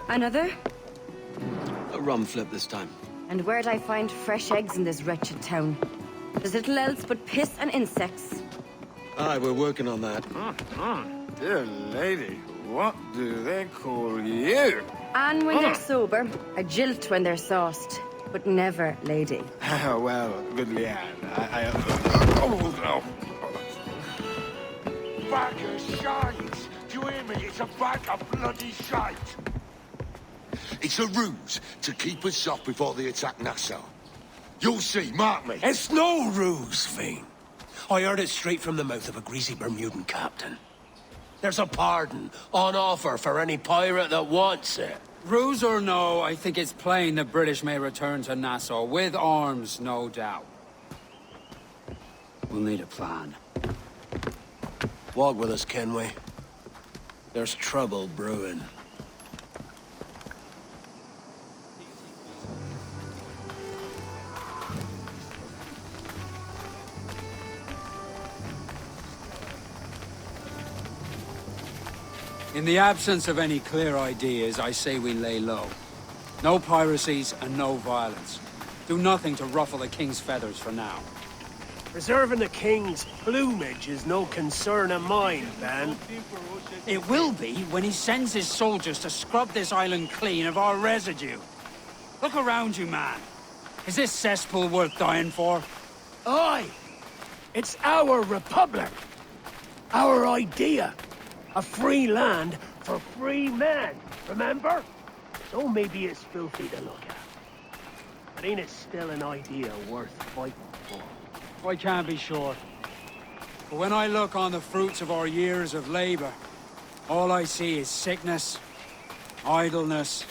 Another? A rum flip this time. And where'd I find fresh eggs in this wretched town? There's little else but piss and insects. Aye, we're working on that. Dear lady, what do they call you? And when they're sober, a jilt when they're sauced, but never lady. Well, good Leanne, Oh, no. Bag of shite! Do you hear me? It's a bag of bloody shite! It's a ruse to keep us soft before they attack Nassau. You'll see, mark me. It's no ruse, Fiend. I heard it straight from the mouth of a greasy Bermudan captain. There's a pardon on offer for any pirate that wants it. Ruse or no, I think it's plain the British may return to Nassau, with arms, no doubt. We'll need a plan. Walk with us, Kenway. There's trouble brewing. In the absence of any clear ideas, I say we lay low. No piracies and no violence. Do nothing to ruffle the king's feathers for now. Preserving the king's plumage is no concern of mine, Ben. It will be when he sends his soldiers to scrub this island clean of our residue. Look around you, man. Is this cesspool worth dying for? Aye! It's our republic! Our idea! A free land for free men, remember? So maybe it's filthy to look at. But ain't it still an idea worth fighting for? I can't be sure. But when I look on the fruits of our years of labor, all I see is sickness, idleness,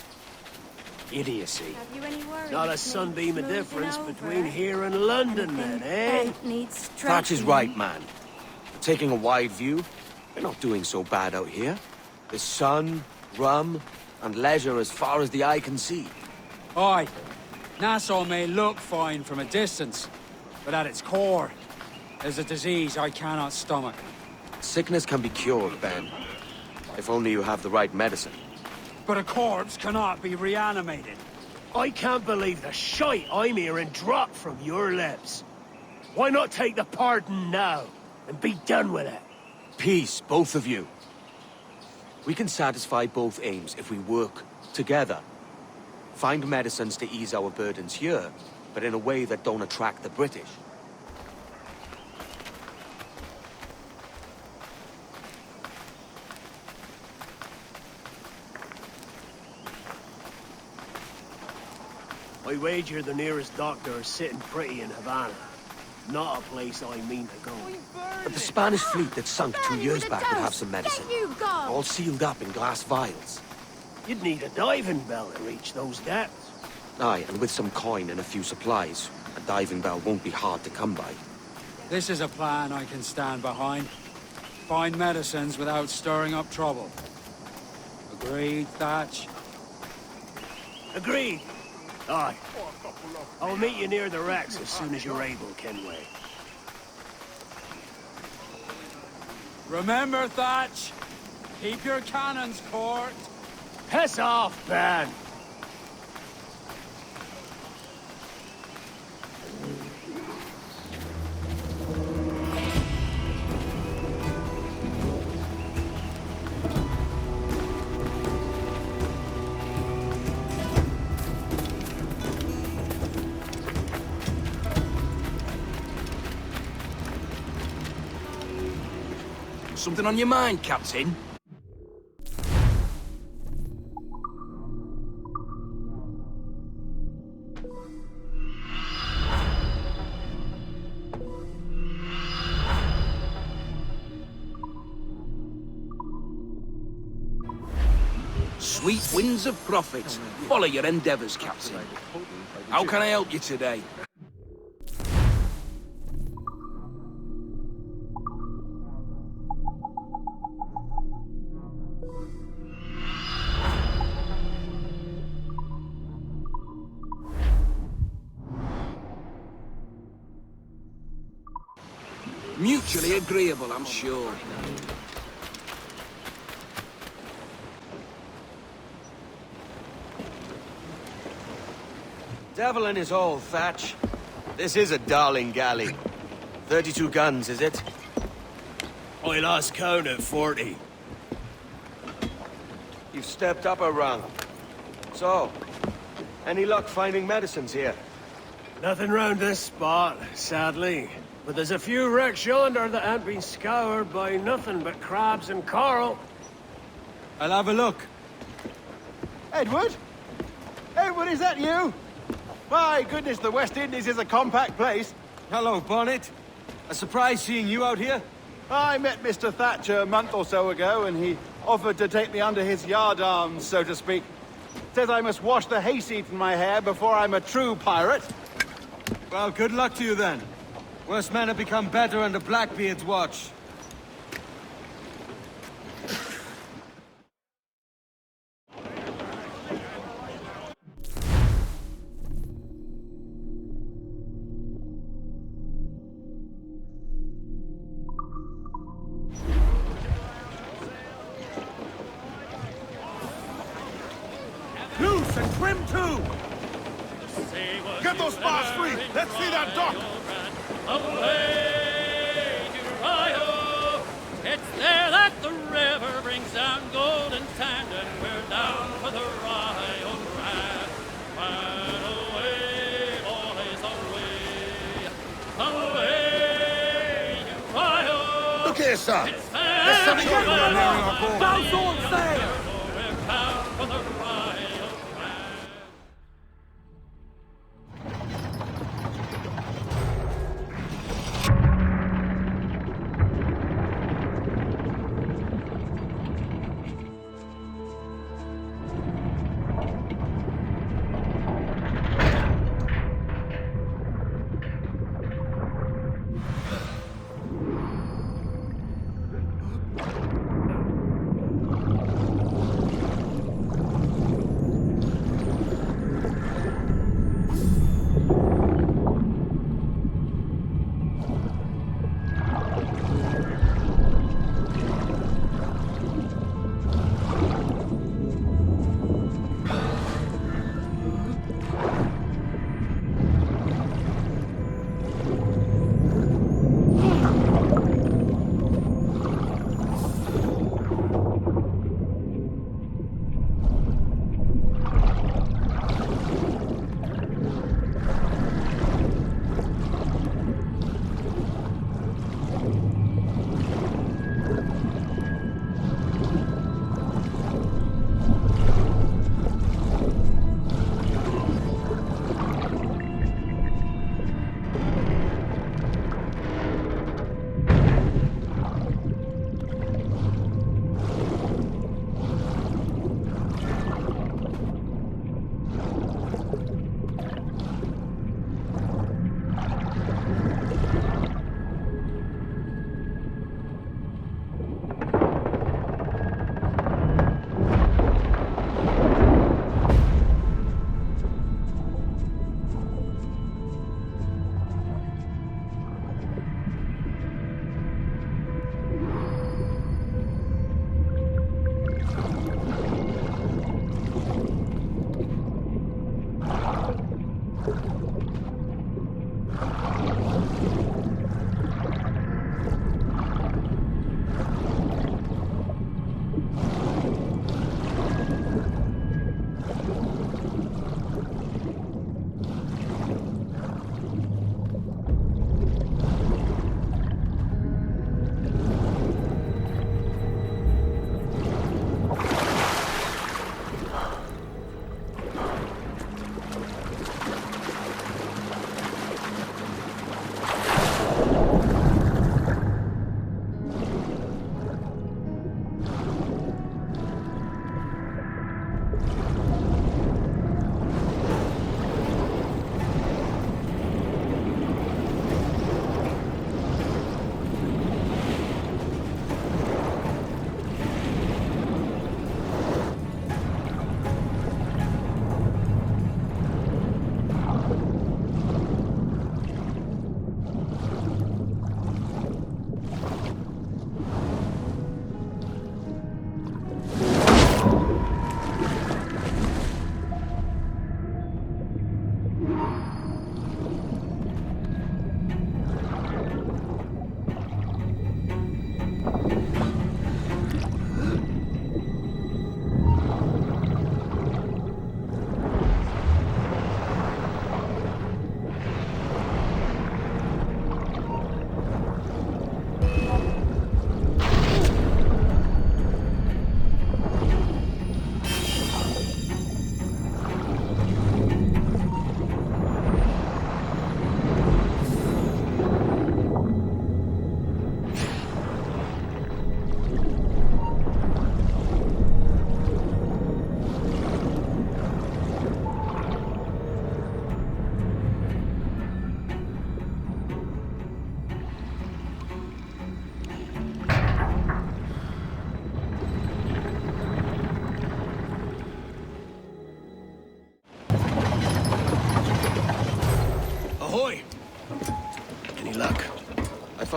idiocy. Have you any worries? Not a sunbeam of difference between here and London, then, eh? Thatch is right, man. Taking a wide view, we're not doing so bad out here. There's sun, rum, and leisure as far as the eye can see. Aye, Nassau may look fine from a distance, but at its core, there's a disease I cannot stomach. Sickness can be cured, Ben. If only you have the right medicine. But a corpse cannot be reanimated. I can't believe the shite I'm hearing drop from your lips. Why not take the pardon now, and be done with it? Peace, both of you. We can satisfy both aims if we work together. Find medicines to ease our burdens here, but in a way that don't attract the British. I wager the nearest doctor is sitting pretty in Havana. Not a place I mean to go. But the Spanish fleet that sunk 2 years back would have some medicine. All sealed up in glass vials. You'd need a diving bell to reach those depths. Aye, and with some coin and a few supplies, a diving bell won't be hard to come by. This is a plan I can stand behind. Find medicines without stirring up trouble. Agreed, Thatch? Agreed. Aye. I'll meet you near the wrecks as soon as you're able, Kenway. Remember, Thatch, keep your cannons court. Piss off, Ben! Something on your mind, Captain? Sweet winds of profit. Follow your endeavors, Captain. How can I help you today? Mutually agreeable, I'm sure. Devil in his hole, Thatch. This is a darling galley. 32 guns, is it? I lost count at 40. You've stepped up a rung. So, any luck finding medicines here? Nothing round this spot, sadly. But there's a few wrecks yonder that ain't been scoured by nothing but crabs and coral. I'll have a look. Edward? Edward, is that you? My goodness, the West Indies is a compact place. Hello, Bonnet. A surprise seeing you out here. I met Mr. Thatcher a month or so ago, and he offered to take me under his yardarms, so to speak. Says I must wash the hayseed from my hair before I'm a true pirate. Well, good luck to you then. Worst men have become better under Blackbeard's watch. Loose and trim too! Get those bars free! Let's see that dock! Away to Rio! It's there that the river brings down golden sand, and we're down for the Rio Grande. Right away, boys, away! Away to Rio! Look here, sir! There's something going on here in our board. Bounce on sail! We're bound for the Rio Grande.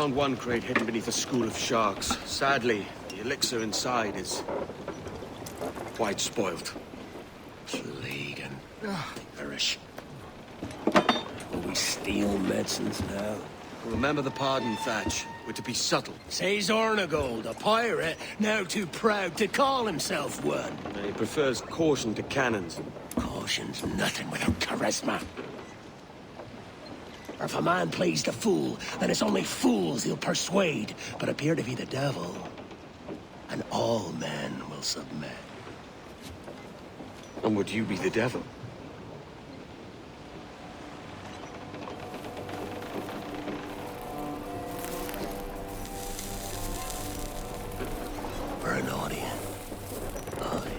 found one crate hidden beneath a school of sharks. Sadly, the elixir inside is quite spoilt. Plague and perish. Will we steal medicines now? Remember the pardon, Thatch. We're to be subtle. Says Ornagold, a pirate, now too proud to call himself one. He prefers caution to cannons. Caution's nothing without charisma. Or if a man plays the fool, then it's only fools he'll persuade, but appear to be the devil. And all men will submit. And would you be the devil? For an audience. Aye.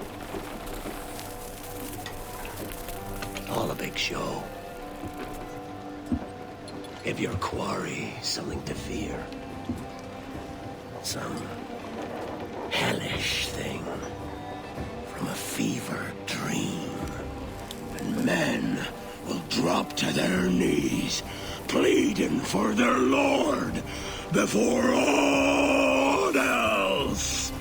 All a big show. Give your quarry something to fear. Some hellish thing from a fever dream. And men will drop to their knees, pleading for their lord before all else.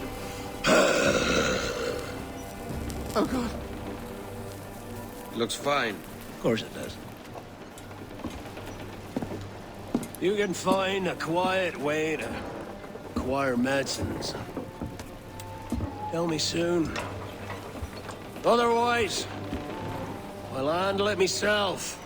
Oh, God. Looks fine. Of course it does. You can find a quiet way to acquire medicines. Tell me soon. Otherwise, I'll handle it myself.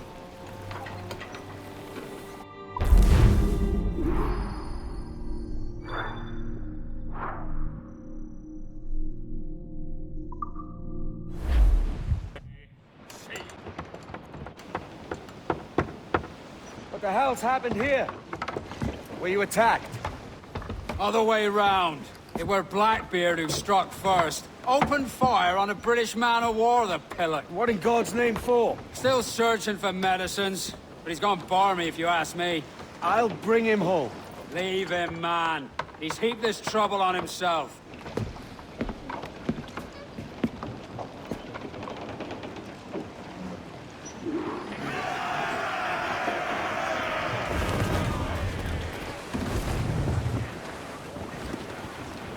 What the hell's happened here? Were you attacked? Other way round. It were Blackbeard who struck first. Opened fire on a British man-o'-war, the pillock. What in God's name for? Still searching for medicines, but he's gone barmy if you ask me. I'll bring him home. Leave him, man. He's heaped this trouble on himself.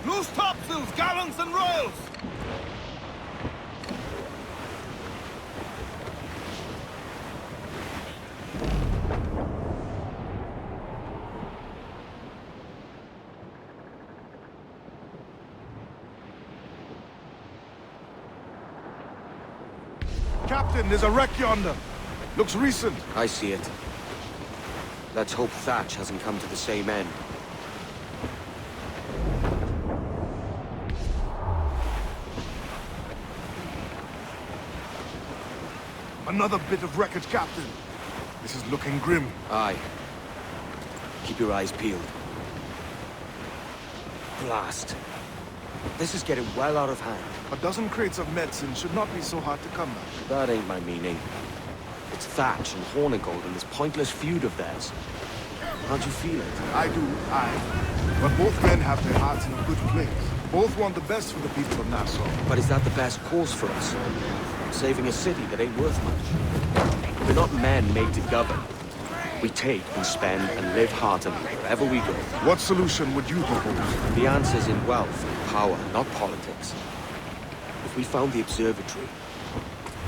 Loose topsails, gallants and royals! Captain, there's a wreck yonder. Looks recent. I see it. Let's hope Thatch hasn't come to the same end. Another bit of wreckage, Captain. This is looking grim. Aye. Keep your eyes peeled. Blast. This is getting well out of hand. A dozen crates of medicine should not be so hard to come by. That ain't my meaning. It's Thatch and Hornigold and this pointless feud of theirs. Can't you feel it? I do, aye. But both men have their hearts in a good place. Both want the best for the people of Nassau. But is that the best course for us? Saving a city that ain't worth much. We're not men made to govern. We take and spend and live heartily wherever we go. What solution would you propose? The answer's in wealth and power, not politics. If we found the observatory,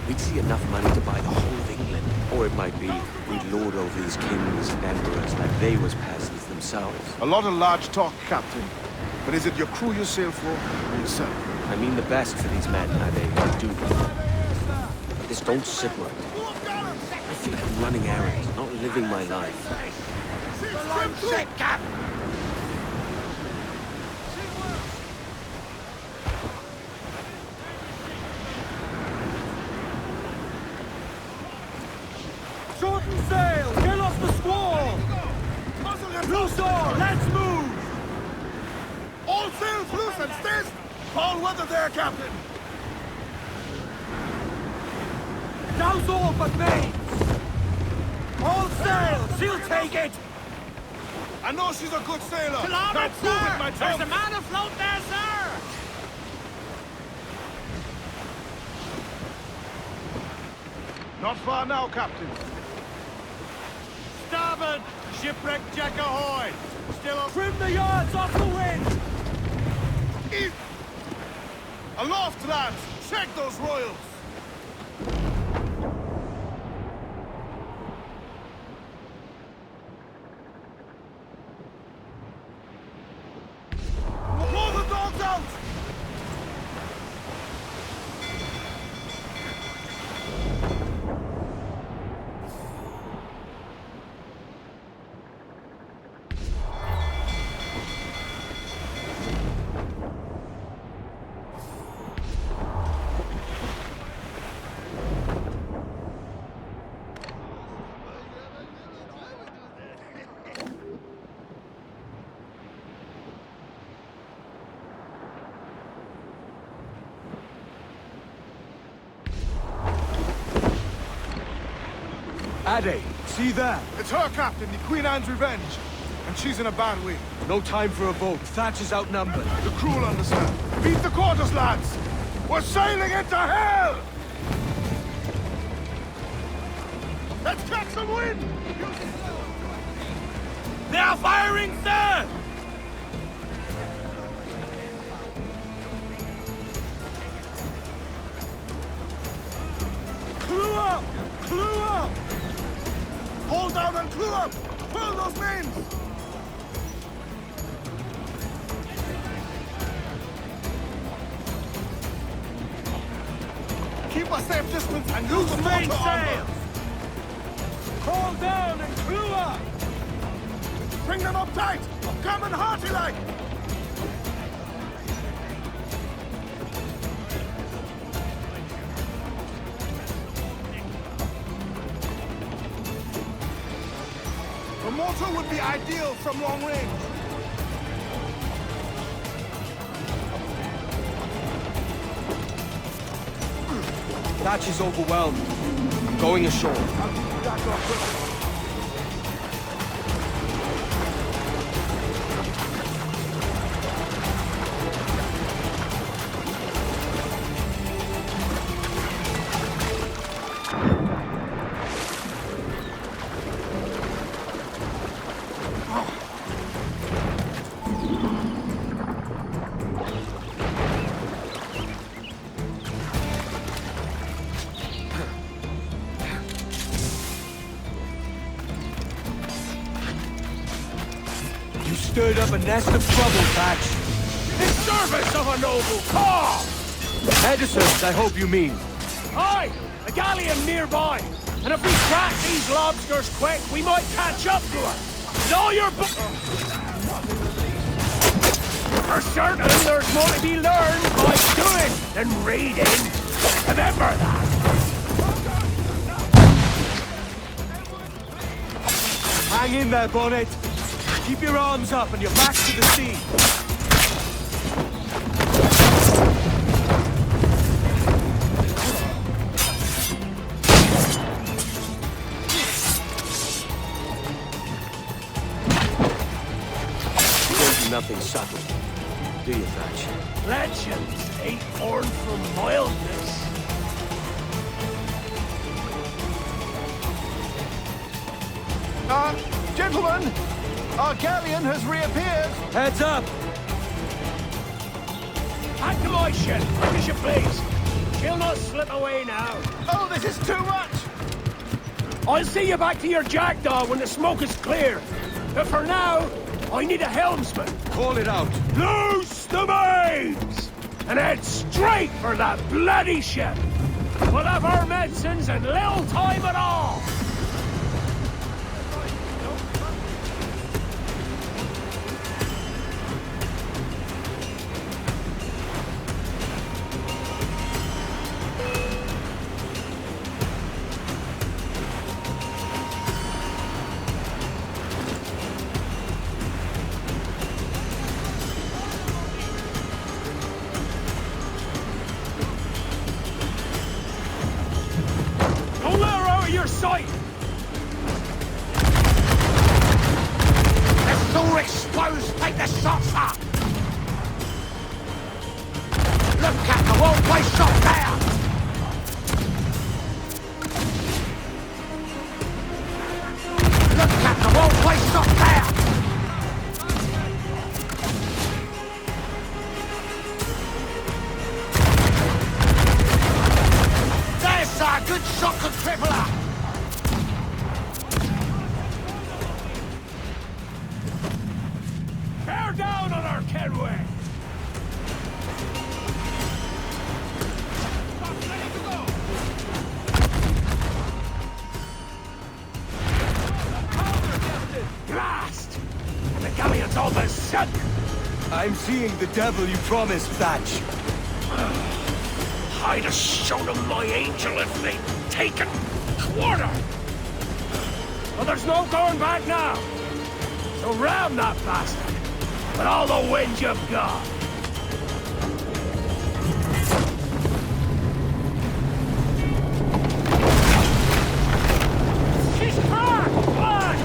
we'd see enough money to buy the whole of England. Or it might be we'd lord over these kings and emperors like they was peasants themselves. A lot of large talk, Captain. But is it your crew you sail for, or yourself? I mean the best for these men, I do. But this don't sit right. I feel like I'm running errands, not living my life. Shorten sail! Get off the squall! Loose oar! Let's move! All sails loose and stay! All weather there, Captain! Douse all but main! All sail! She'll take it! I know she's a good sailor! Kilometer, Now prove it, my sir! There's chum. a man afloat there, sir! Not far now, Captain. Stop starboard! Shipwreck Jack ahoy! Still Trim the yards off the wind! Aloft, lads! Check those royals! Roll the dogs out! Ade, see there? It's her captain, the Queen Anne's Revenge. And she's in a bad way. No time for a vote. Thatch is outnumbered. The crew will understand. Beat the quarters, lads! We're sailing into hell! Let's catch some wind! They are firing, sir! Clue up! Clue up! Hold down and clue up! Pull those names! Keep a safe distance and use the main sail! Call down and crew up! Bring them up tight! Coming hearty like! The mortar would be ideal from long range. Thatch is overwhelmed. I'm going ashore. You stirred up a nest of trouble, Thatch. In service of a noble cause! Medicines, I hope you mean. Aye, a galleon nearby. And if we crack these lobsters quick, we might catch up to her. With all your For certain, there's more to be learned by doing than reading. Remember that. Hang in there, Bonnet. Keep your arms up and your back to the sea. You don't do nothing subtle, do you, Thatch? Legends ain't born from mildness. Gentlemen, our galleon has reappeared. Heads up! Back to my ship, quick as you please. She'll not slip away now. Oh, this is too much! I'll see you back to your jackdaw when the smoke is clear. But for now, I need a helmsman. Call it out. Loose the mains! And head straight for that bloody ship. We'll have our medicines in little time at all. Don't let her out of your sight! It's all exposed. Take the shots up. Look, Captain, won't play shot down. Look, Captain, It's not there! There's a good shocker crippler! Bear down on our Kenway! Blast! And the galleon's all but sunk! I'm seeing the devil you promised, Thatch. I'd have shown them my angel if they'd taken quarter! Well, there's no going back now! So ram that bastard! With all the wind you've got! She's cracked! Fly!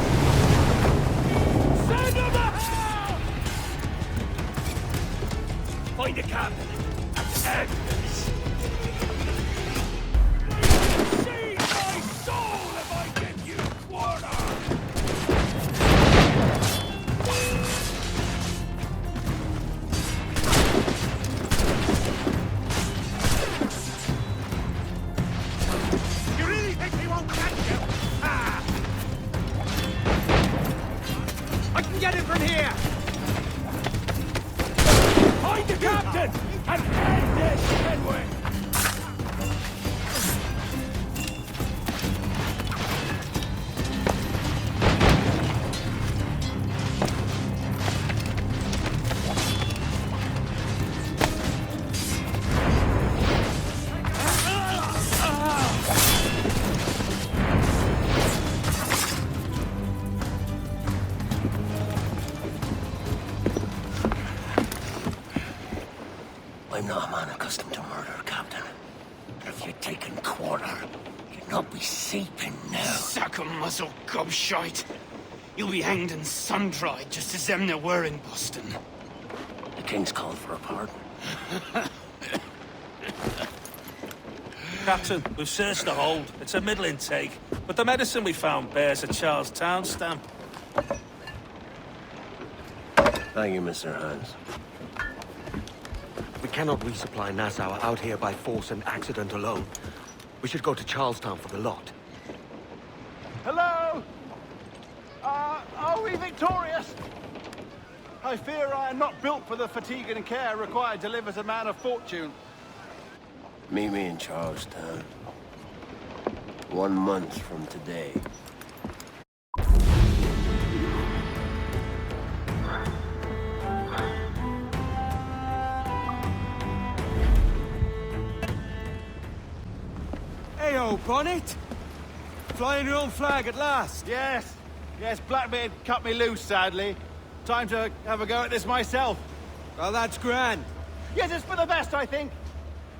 Send him the hell! Find the captain. End this. Seize my soul if I give you quarter! You really think we won't catch you? Ah! I can get him from here! Find the captain and end this, Kenway! I'm not a man accustomed to murder, Captain. But if you'd taken quarter, you'd not be seeping now. Sack a muzzle, gobshite. You'll be hanged and sun-dried, just as them there were in Boston. The King's called for a pardon. Captain, we've searched the hold. It's a middling take, but the medicine we found bears a Charlestown stamp. Thank you, Mr. Hans. We cannot resupply Nassau out here by force and accident alone. We should go to Charlestown for the lot. Hello? Are we victorious? I fear I am not built for the fatigue and care required to live as a man of fortune. Meet me in Charlestown. 1 month from today. Heyo, Bonnet! Flying your own flag at last! Yes, Blackbeard cut me loose, sadly. Time to have a go at this myself. Well, that's grand. Yes, it's for the best, I think.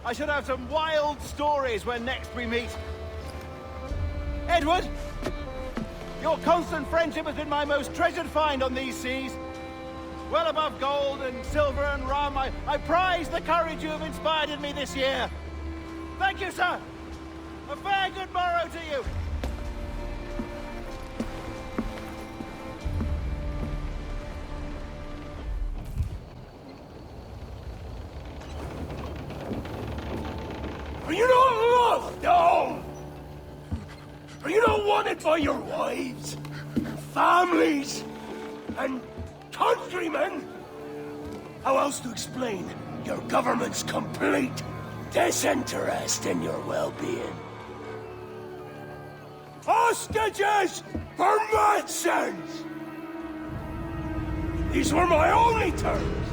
I should have some wild stories when next we meet. Edward! Your constant friendship has been my most treasured find on these seas. Well above gold and silver and rum, I prize the courage you have inspired in me this year. Thank you, sir. A fair good morrow to you. Are you not loved, no? Are you not wanted by your wives, and families, and countrymen? How else to explain your government's complete disinterest in your well-being? Hostages for medicines! These were my only terms.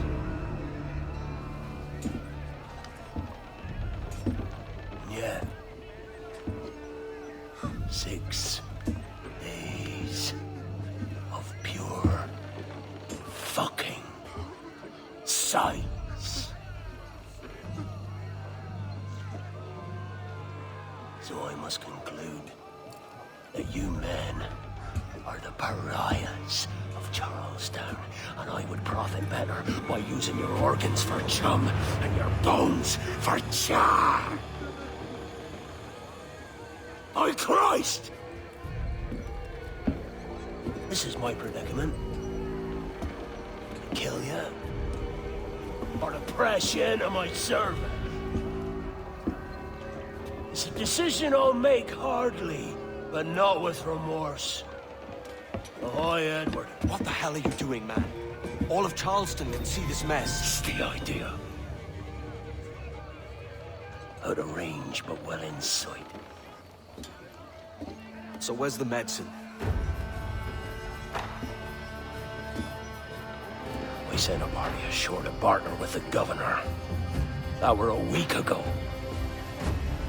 Yeah. 6 days of pure fucking science. So I must conclude that you men are the pariahs of Charlestown, and I would profit better by using your organs for chum and your bones for char. By Christ! This is my predicament. Kill you. Or to press you into my service. It's a decision I'll make hardly, but not with remorse. Ahoy, Edward. What the hell are you doing, man? All of Charleston can see this mess. It's the idea. Out of range, but well in sight. So where's the medicine? We sent a party ashore to partner with the governor. That were a week ago.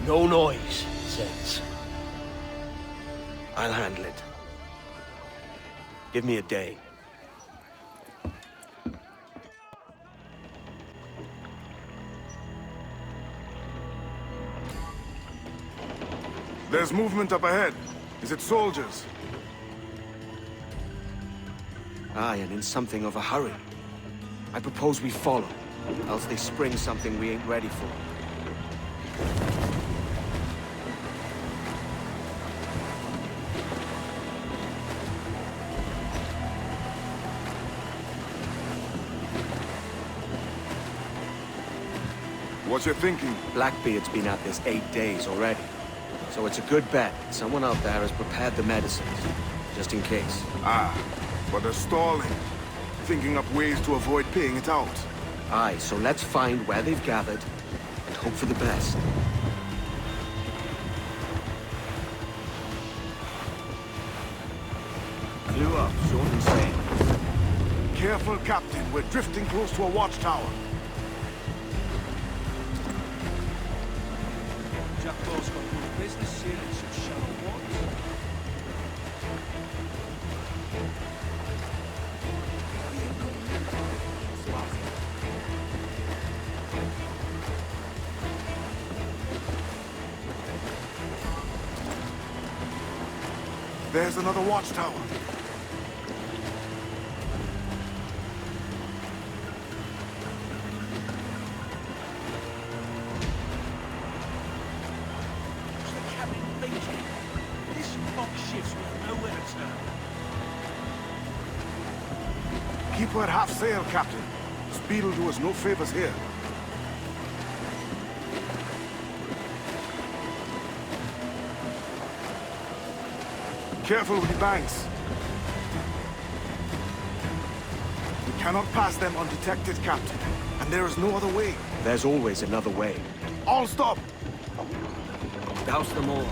No noise since. I'll handle it. Give me a day. There's movement up ahead. Is it soldiers? Aye, and in something of a hurry. I propose we follow, else they spring something we ain't ready for. What you thinking? Blackbeard's been at this 8 days already. So it's a good bet someone out there has prepared the medicines, just in case. Ah, but they're stalling. Thinking up ways to avoid paying it out. Aye, so let's find where they've gathered, and hope for the best. Clear up, short and safe. Careful, Captain. We're drifting close to a watchtower. Jack Ball's got good business here in some shallow waters. There's another watchtower. Keep her at half sail, Captain. Speed will do us no favors here. Careful with the banks. We cannot pass them undetected, Captain. And there is no other way. There's always another way. All stop! Douse them all.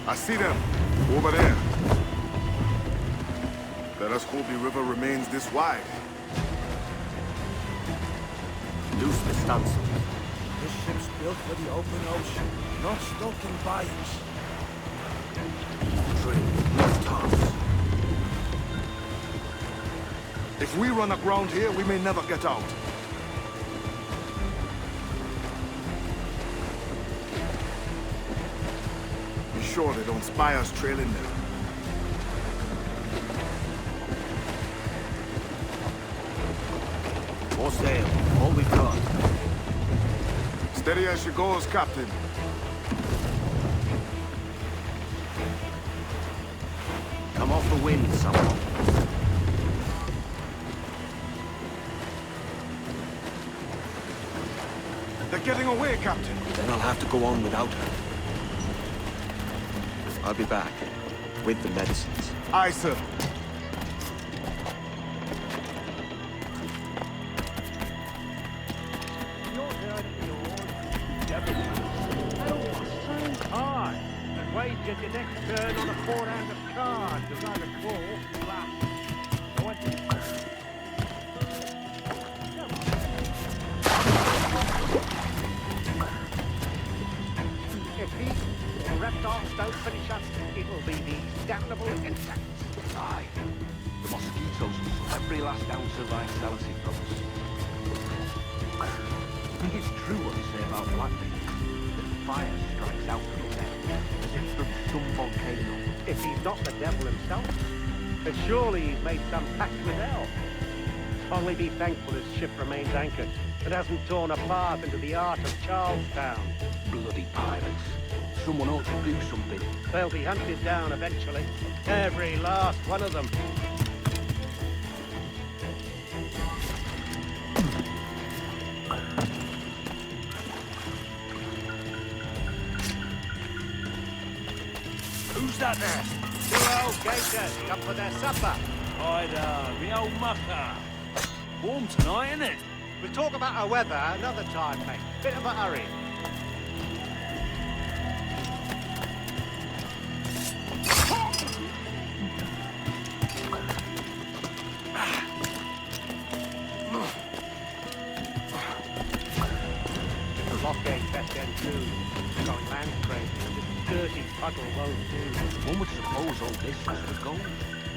I see them. Over there. Let us hope the river remains this wide. Loose the stunsails. This ship's built for the open ocean, not stuck in bayous. Trim, left tops. If we run aground here, we may never get out. Be sure they don't spy us trailing them. More sail, all we've got. Steady as she goes, Captain. Come off the wind, someone. They're getting away, Captain. Then I'll have to go on without her. I'll be back. With the medicines. Aye, sir. every last ounce of vitality from us. I think it's true what they say about Blackbeard. That fire strikes out from his head, as if from some volcano. If he's not the devil himself, then surely he's made some pact with hell. Only be thankful his ship remains anchored and hasn't torn a path into the heart of Charlestown. Bloody pirates. Someone ought to do something. They'll be hunted down eventually. Every last one of them. Who's that there? Two old gators come for their supper. Ida, the old mucker. Warm tonight, isn't it? We'll talk about our weather another time, mate. Bit of a hurry. The lock-gate best end too. Going land crazy, and this dirty puddle won't do. One would suppose all this was for gold.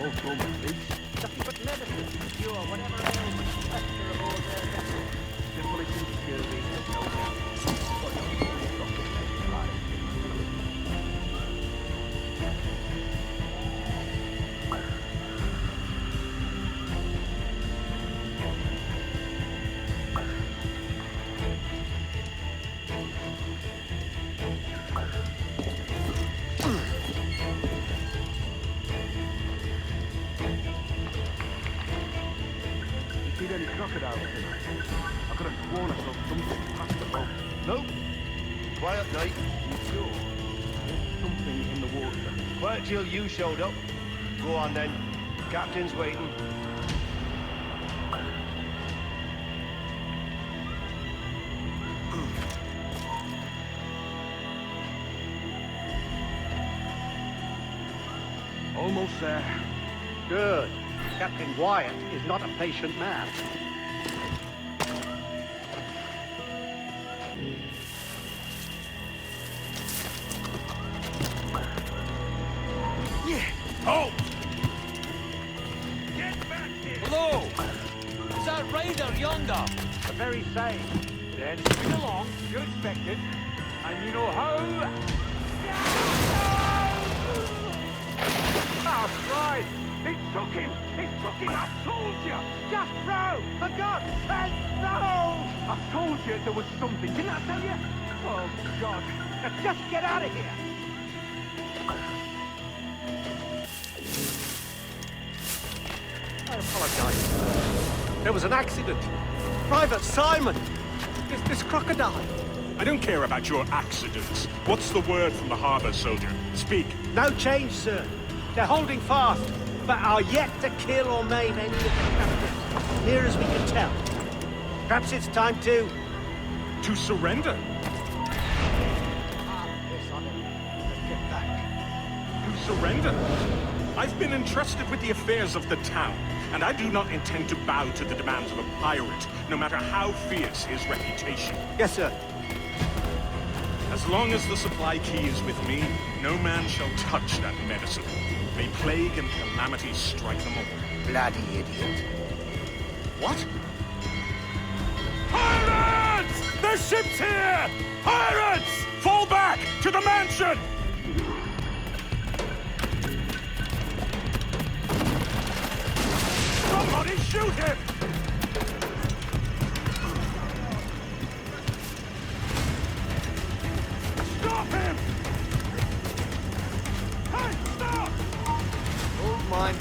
All from at least. Nothing but medicine to cure whatever ailment the fester of all their vessels. Simple as insecurity and no doubt. But not the best life. Any crocodiles tonight? I could have sworn I saw something past the boat. Nope. Quiet night. You sure? There's something in the water. Quiet till you showed up. Go on then. Captain's waiting. Almost there. Good. Captain Wyatt is not a patient man. Yeah. Halt! Get back here! Hello! Is that raider yonder? The very same. Then swing along, you're expected, and you know how... Oh, Christ! He took him! He took him! I told you! Just row! For God's sake, no! I told you there was something, didn't I tell you? Oh, God. Now just get out of here! I apologize. There was an accident. Private Simon! This crocodile. I don't care about your accidents. What's the word from the harbor, soldier? Speak. No change, sir. They're holding fast, but are yet to kill or maim any of the captives, near as we can tell. Perhaps it's time to... To surrender? Get back. To surrender? I've been entrusted with the affairs of the town, and I do not intend to bow to the demands of a pirate, no matter how fierce his reputation. Yes, sir. As long as the supply key is with me, no man shall touch that medicine. May plague and calamity strike them all. Bloody idiot. What? Pirates! The ship's here! Pirates! Fall back to the mansion! Somebody shoot him! Stop him! Hey, stop! Hold mine.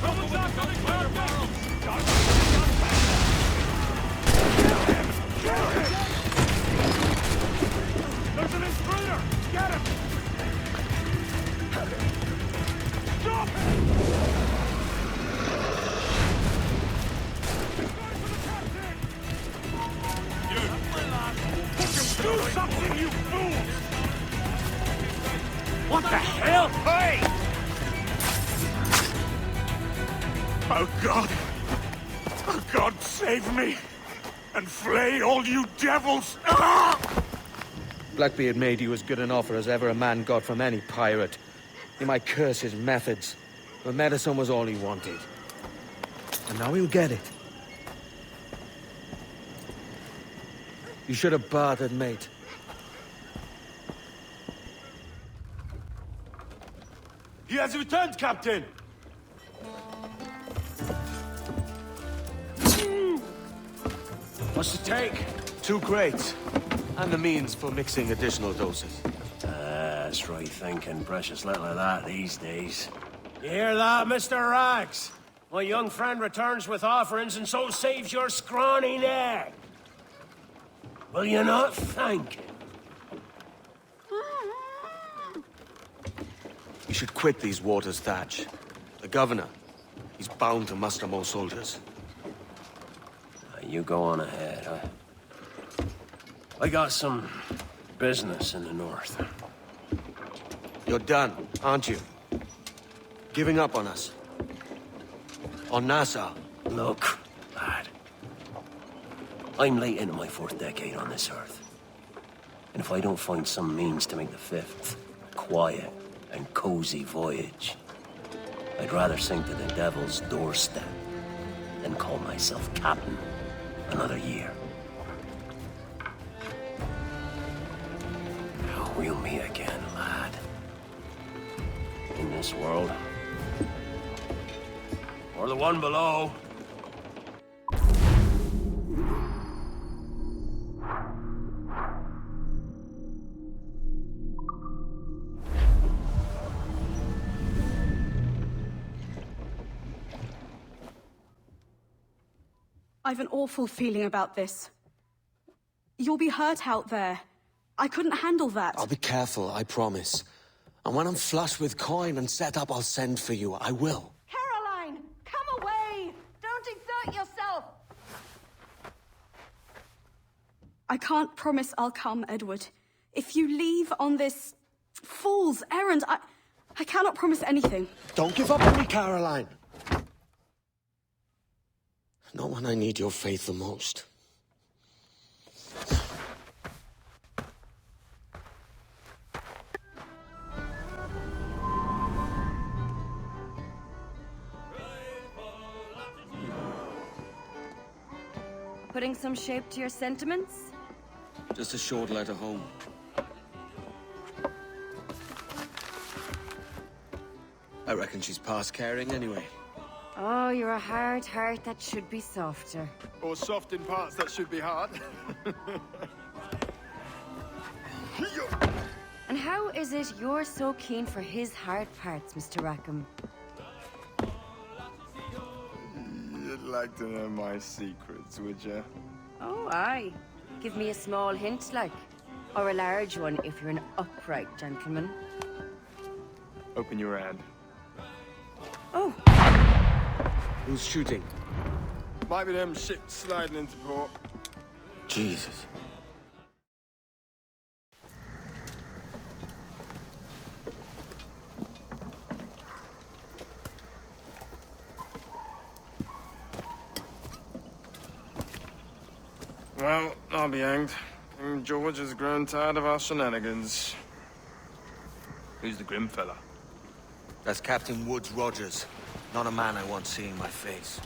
Someone's not coming for our barrels! Kill him! There's an intruder! Get him! Stop him! Do something, you fools! What the hell? Hey! Oh, God! Oh, God, save me! And flay all you devils! Ah! Blackbeard made you as good an offer as ever a man got from any pirate. He might curse his methods, but medicine was all he wanted. And now he'll get it. You should have bartered, mate. He has returned, Captain! What's the take? 2 crates. And the means for mixing additional doses. That's right thinking. Precious little of that these days. You hear that, Mr. Rags? My young friend returns with offerings and so saves your scrawny neck. Will you not thank him? You should quit these waters, Thatch. The governor, he's bound to muster more soldiers. You go on ahead, huh? I got some business in the north. You're done, aren't you? Giving up on us? On Nassau? Look, lad. I'm late into my 4th decade on this earth. And if I don't find some means to make the 5th a quiet and cozy voyage, I'd rather sink to the devil's doorstep than call myself captain another year. We'll meet again, lad. In this world. Or the one below. I've an awful feeling about this. You'll be hurt out there. I couldn't handle that. I'll be careful, I promise. And when I'm flush with coin and set up, I'll send for you. I will. Caroline, come away! Don't exert yourself! I can't promise I'll come, Edward. If you leave on this fool's errand, I cannot promise anything. Don't give up on me, Caroline. Not when I need your faith the most. Putting some shape to your sentiments? Just a short letter home. I reckon she's past caring anyway. Oh, you're a hard heart that should be softer. Or soft in parts that should be hard. And how is it you're so keen for his hard parts, Mr. Rackham? You'd like to know my secrets, would you? Oh, aye. Give me a small hint, like. Or a large one, if you're an upright gentleman. Open your hand. Oh. Who's shooting? Might be them ships sliding into port. Jesus. Well, I'll be hanged. King George has grown tired of our shenanigans. Who's the grim fella? That's Captain Woods Rogers. Not a man I want seeing my face.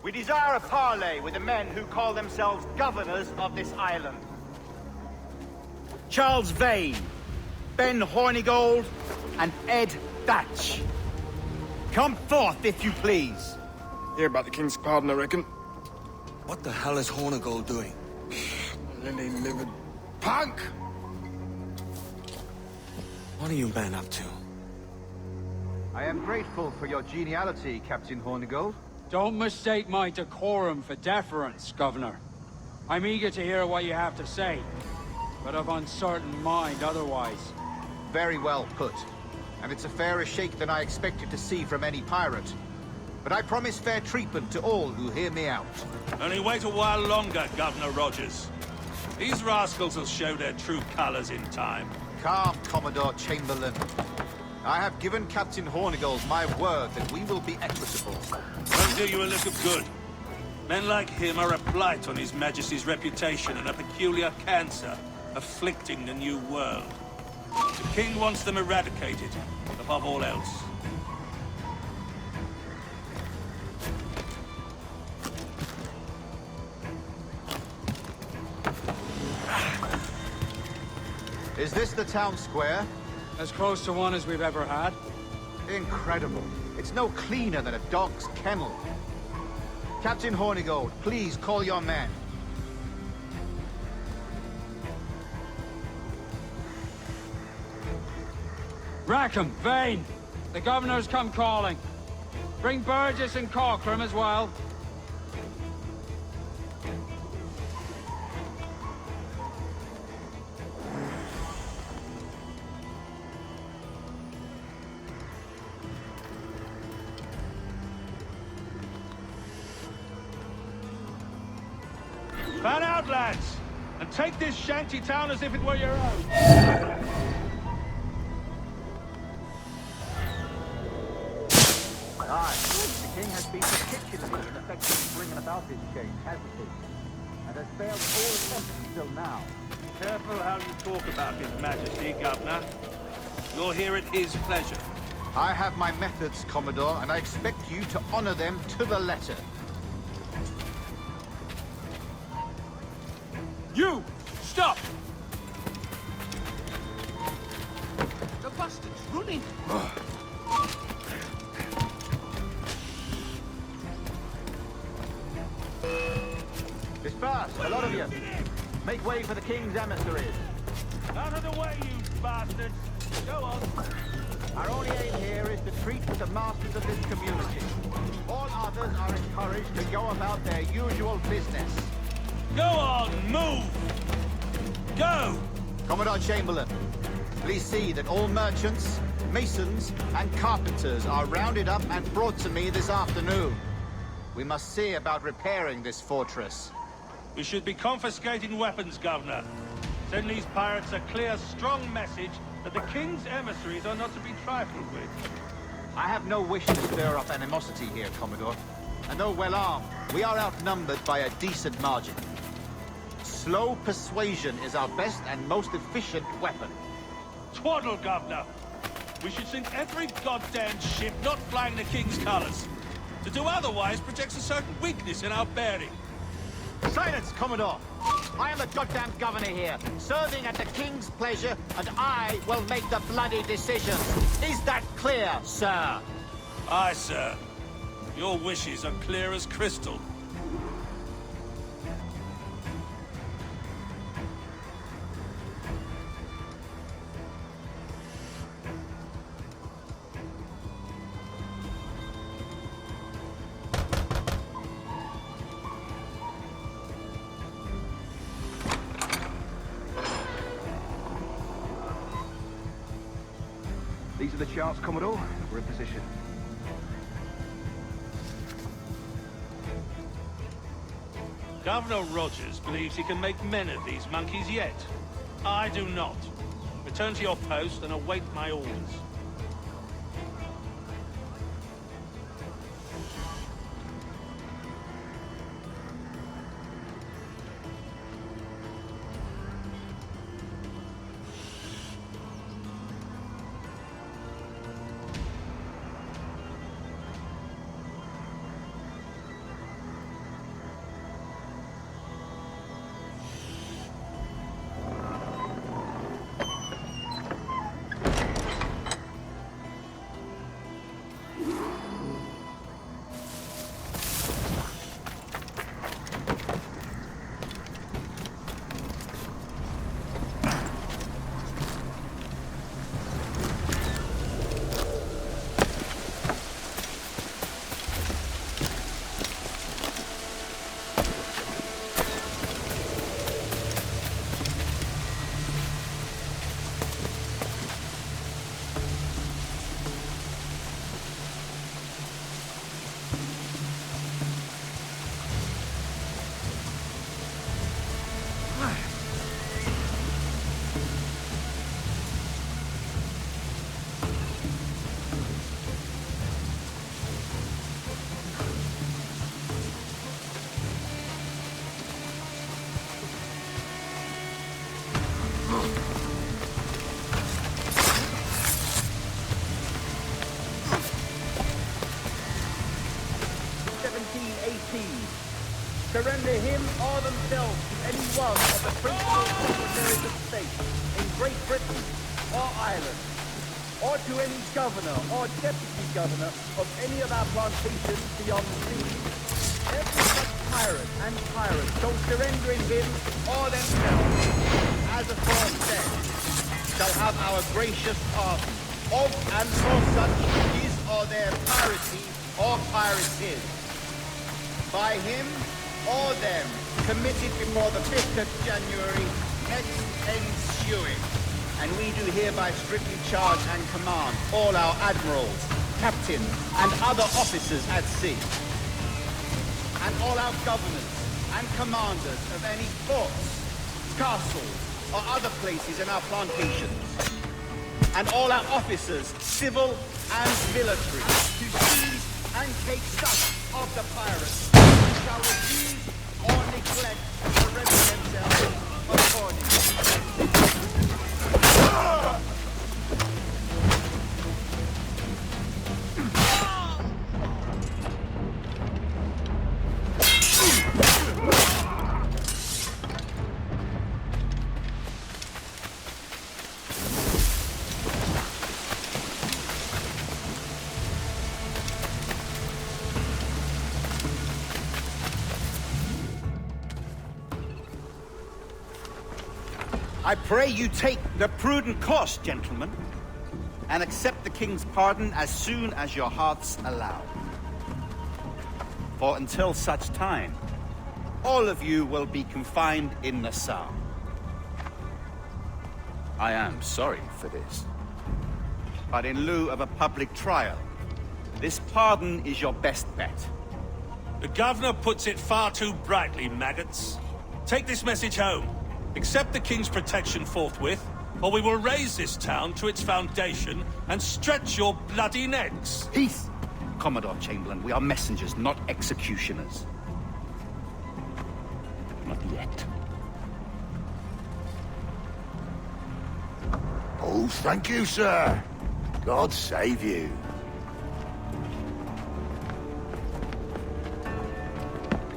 We desire a parley with the men who call themselves governors of this island. Charles Vane, Ben Hornigold, and Ed Thatch. Come forth, if you please. Hear about the King's pardon, I reckon. What the hell is Hornigold doing? Lily-livered punk! What are you men up to? I am grateful for your geniality, Captain Hornigold. Don't mistake my decorum for deference, Governor. I'm eager to hear what you have to say, but of uncertain mind otherwise. Very well put. And it's a fairer shake than I expected to see from any pirate. But I promise fair treatment to all who hear me out. Only wait a while longer, Governor Rogers. These rascals will show their true colors in time. Calm, Commodore Chamberlain. I have given Captain Hornigold my word that we will be equitable. Won't do you a lick of good. Men like him are a blight on His Majesty's reputation and a peculiar cancer afflicting the New World. The king wants them eradicated, above all else. Is this the town square? As close to one as we've ever had. Incredible. It's no cleaner than a dog's kennel. Captain Hornigold, please call your men. Rackham, Vane! The governor's come calling. Bring Burgess and Corcoran as well. Fan out, lads! And take this shanty town as if it were your own. Aye, the king has been particularly ineffective in bringing about this change, hasn't he? And has failed all attempts until now. Careful how you talk about His Majesty, Governor. You're here at his pleasure. I have my methods, Commodore, and I expect you to honor them to the letter. You! Stop! The bastard's running! Disperse, a lot of you. Make way for the king's emissaries. Out of the way, you bastards! Go on! Our only aim here is to treat with the masters of this community. All others are encouraged to go about their usual business. Go on, move! Go! Commodore Chamberlain, please see that all merchants, masons, and carpenters are rounded up and brought to me this afternoon. We must see about repairing this fortress. We should be confiscating weapons, Governor. Send these pirates a clear, strong message that the king's emissaries are not to be trifled with. I have no wish to stir up animosity here, Commodore. And though well armed, we are outnumbered by a decent margin. Slow persuasion is our best and most efficient weapon. Twaddle, Governor! We should sink every goddamn ship not flying the king's colors. To do otherwise projects a certain weakness in our bearing. Silence, Commodore! I am the goddamn governor here, serving at the king's pleasure, and I will make the bloody decisions. Is that clear, sir? Aye, sir. Your wishes are clear as crystal. These are the charts, Commodore. We're in position. Governor Rogers believes he can make men of these monkeys yet. I do not. Return to your post and await my orders. surrender him or themselves to any one of the principal secretaries of state in Great Britain or Ireland, or to any governor or deputy governor of any of our plantations beyond the sea, every such pirate and tyrant shall surrendering him or themselves, as aforesaid, shall have our gracious pardon of and for such his or their piracy or piracies, by him or them committed before the 5th of January next ensuing. And we do hereby strictly charge and command all our admirals, captains, and other officers at sea, and all our governors and commanders of any forts, castles, or other places in our plantations, and all our officers, civil and military, to seize and take such of the pirates who shall refuse or neglect to render themselves accordingly. I pray you take the prudent course, gentlemen, and accept the king's pardon as soon as your hearts allow. For until such time, all of you will be confined in Nassau. I am sorry for this, but in lieu of a public trial, this pardon is your best bet. The governor puts it far too brightly, maggots. Take this message home. Accept the king's protection forthwith, or we will raise this town to its foundation and stretch your bloody necks. Peace! Commodore Chamberlain, we are messengers, not executioners. Not yet. Oh, thank you, sir. God save you.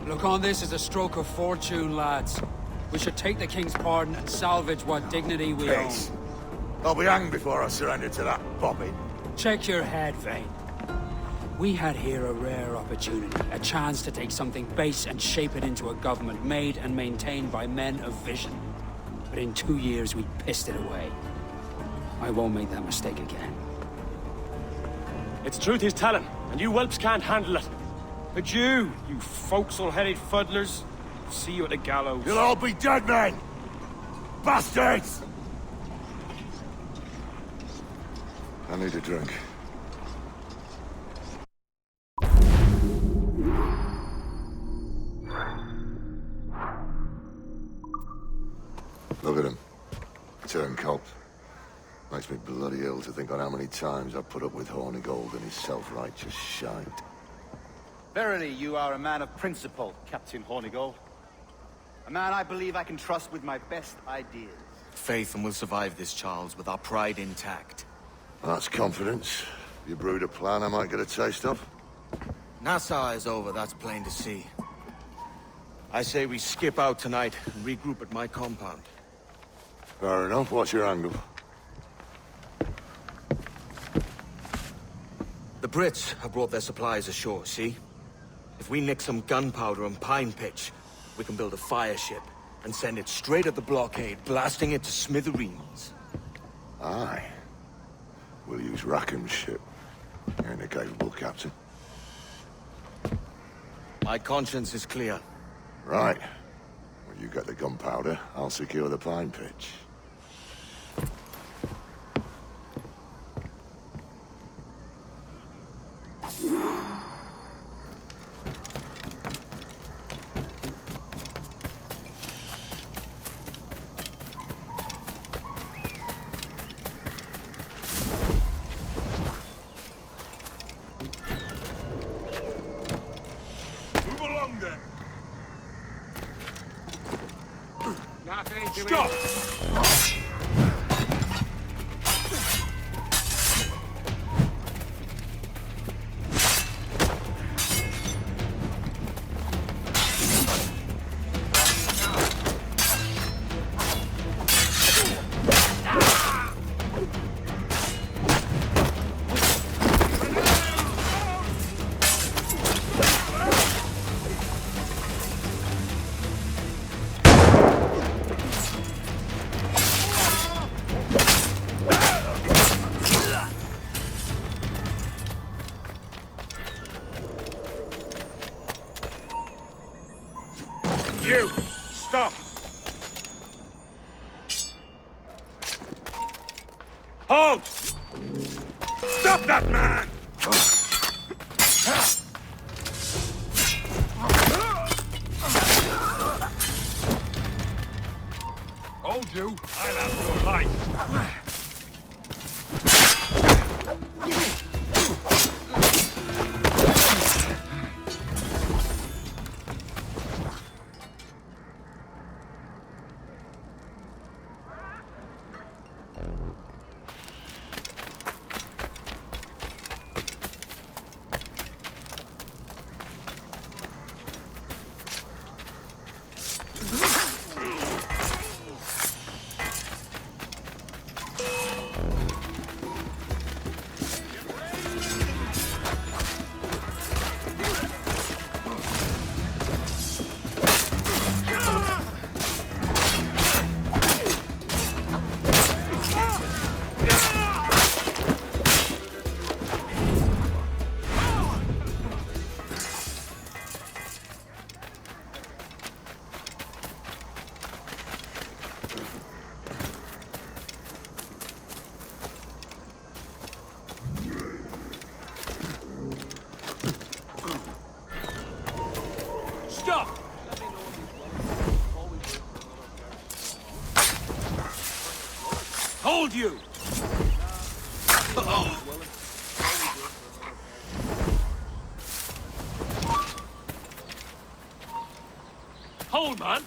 Look on this as a stroke of fortune, lads. We should take the king's pardon and salvage what dignity we own. I'll be hanged before I surrender to that bobbin. Check your head, Vane. We had here a rare opportunity, a chance to take something base and shape it into a government made and maintained by men of vision. But in 2 years, we pissed it away. I won't make that mistake again. It's truth he's telling, and you whelps can't handle it. Adieu, you forecastle-headed fuddlers. See you at the gallows. You'll all be dead men! Bastards! I need a drink. Look at him. Turncoat. Makes me bloody ill to think on how many times I've put up with Hornigold and his self-righteous shite. Verily, you are a man of principle, Captain Hornigold. A man I believe I can trust with my best ideas. Faith, and we'll survive this, Charles, with our pride intact. That's confidence. You brewed a plan I might get a taste of? Nassau is over, that's plain to see. I say we skip out tonight and regroup at my compound. Fair enough. What's your angle? The Brits have brought their supplies ashore, see? If we nick some gunpowder and pine pitch, we can build a fire ship and send it straight at the blockade, blasting it to smithereens. Aye. We'll use Rackham's ship. You're an capable captain. My conscience is clear. Right. Well, you get the gunpowder, I'll secure the pine pitch. Stop! You! Stop! Halt! Stop that man! Hold you! I'll have your life! Hold you! Hold, man!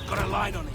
Got a line on him.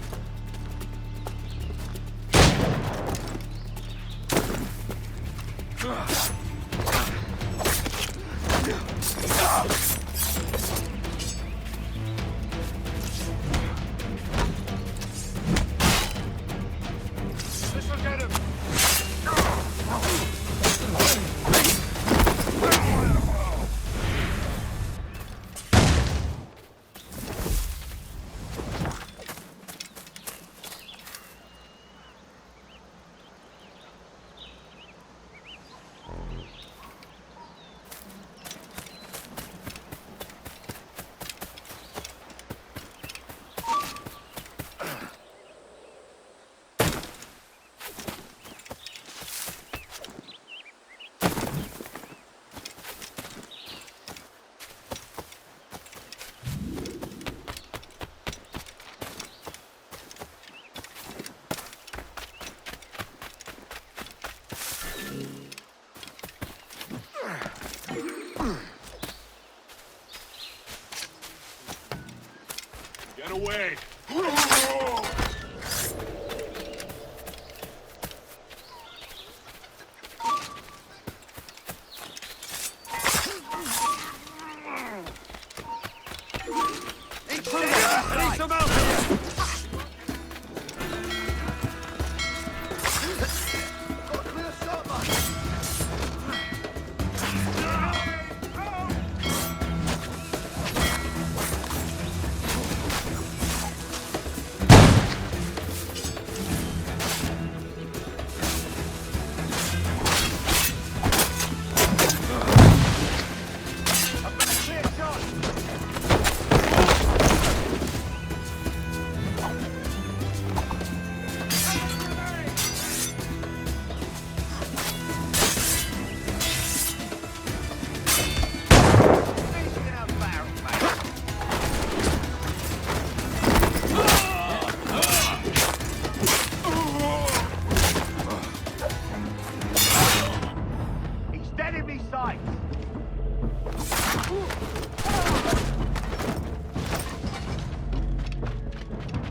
Get away!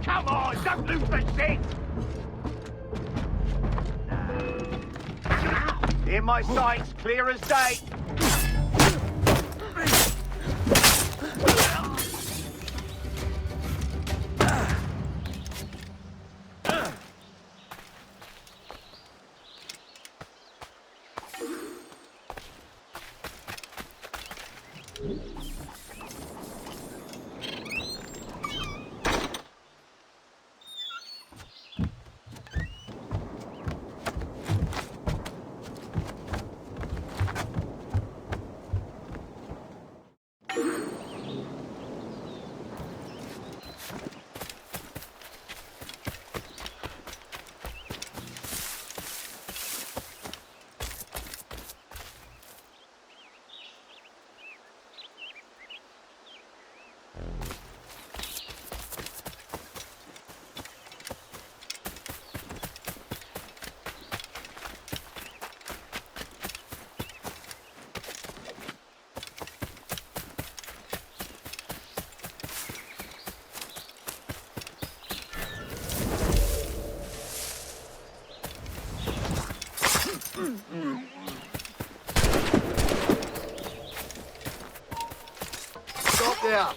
Come on, don't lose the shit! In my sights, clear as day. there.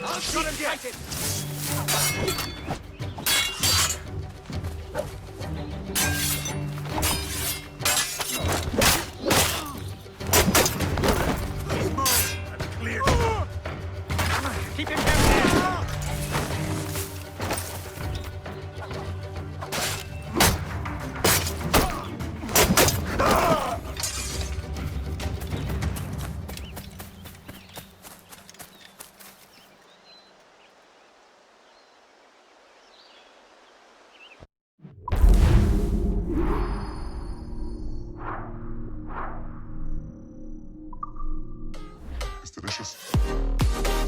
I'll shot him get it. Keep him down there! It's delicious.